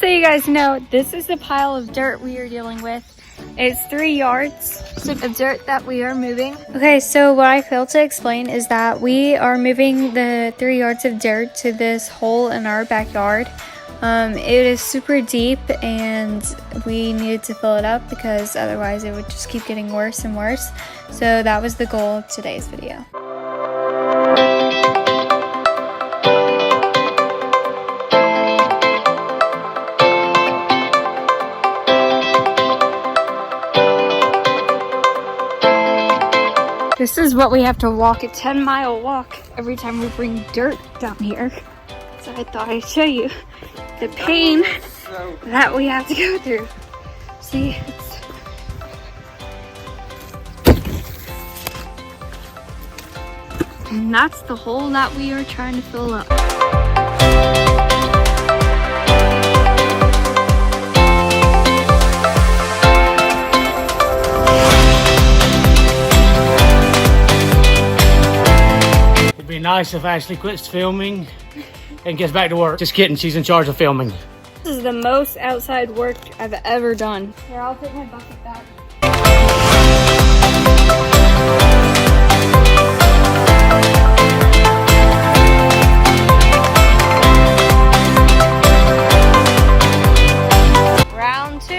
so you guys know, this is the pile of dirt we are dealing with. It's 3 yards of dirt that we are moving. Okay, so what I failed to explain is that we are moving the 3 yards of dirt to this hole in our backyard. It is super deep and we needed to fill it up because otherwise it would just keep getting worse and worse. So that was the goal of today's video. This is what we have to walk, a 10-mile walk every time we bring dirt down here. So I thought I'd show you the pain that we have to go through. See, and that's the hole that we are trying to fill up. It'd be nice if Ashley quits filming and gets back to work. Just kidding, she's in charge of filming. This is the most outside work I've ever done. Here, I'll put my bucket back. Round 2.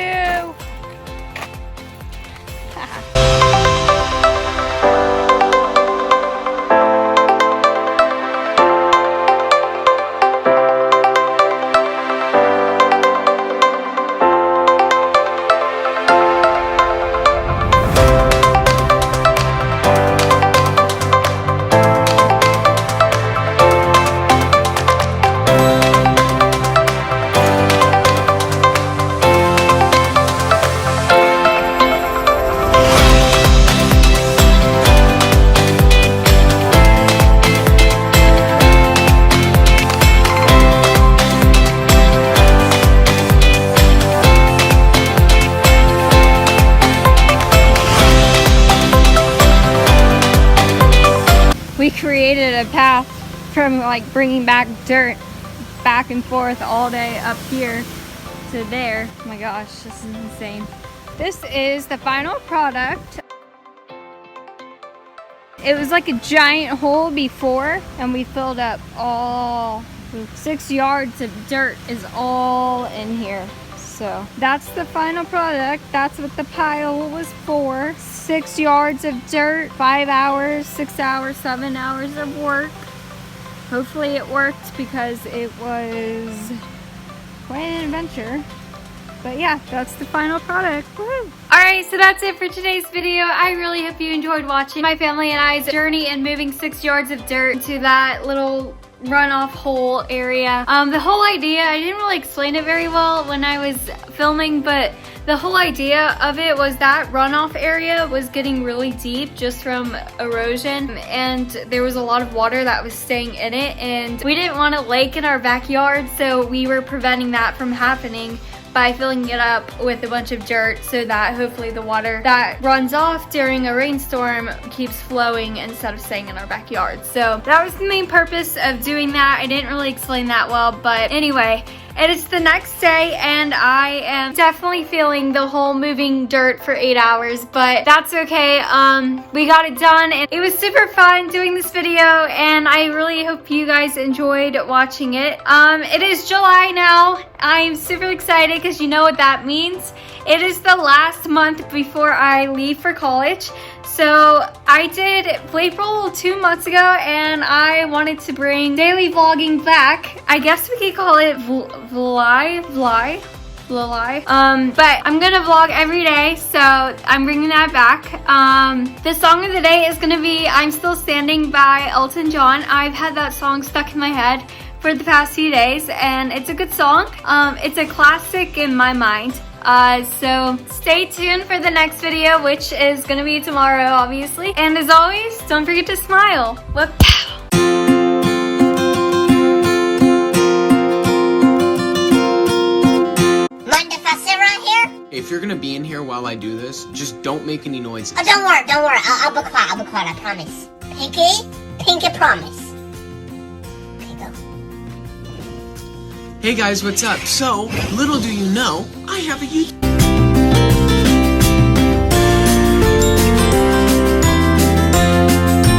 We created a path from like bringing back dirt back and forth all day up here to there. Oh my gosh, this is insane. This is the final product. It was like a giant hole before and we filled up all 6 yards of dirt is all in here. So that's the final product. That's what the pile was for. 6 yards of dirt, 5 hours, 6 hours, 7 hours of work. Hopefully it worked because it was quite an adventure. But yeah, that's the final product. Woo! Alright, so that's it for today's video. I really hope you enjoyed watching my family and I's journey in moving 6 yards of dirt to that little runoff hole area. The whole idea, I didn't really explain it very well when I was filming, but the whole idea of it was that runoff area was getting really deep just from erosion, and there was a lot of water that was staying in it, and we didn't want a lake in our backyard, so we were preventing that from happening by filling it up with a bunch of dirt so that hopefully the water that runs off during a rainstorm keeps flowing instead of staying in our backyard. So that was the main purpose of doing that. I didn't really explain that well, but anyway, it is the next day and I am definitely feeling the whole moving dirt for 8 hours, but that's okay. We got it done and it was super fun doing this video, and I really hope you guys enjoyed watching it. It is July now. I'm super excited because you know what that means. It is the last month before I leave for college. So I did April 2 months ago and I wanted to bring daily vlogging back. I guess we could call it vlog. But I'm gonna vlog every day, so I'm bringing that back. The song of the day is gonna be I'm Still Standing by Elton John. I've had that song stuck in my head for the past few days and it's a good song. It's a classic in my mind. So stay tuned for the next video, which is gonna be tomorrow, obviously. And as always, don't forget to smile. Whoop. Mind if I sit right here? If you're gonna be in here while I do this, just don't make any noises. Oh, don't worry. I'll be quiet, I promise. Pinky promise. Okay, go. Hey guys, what's up? So, little do you know, I have a YouTube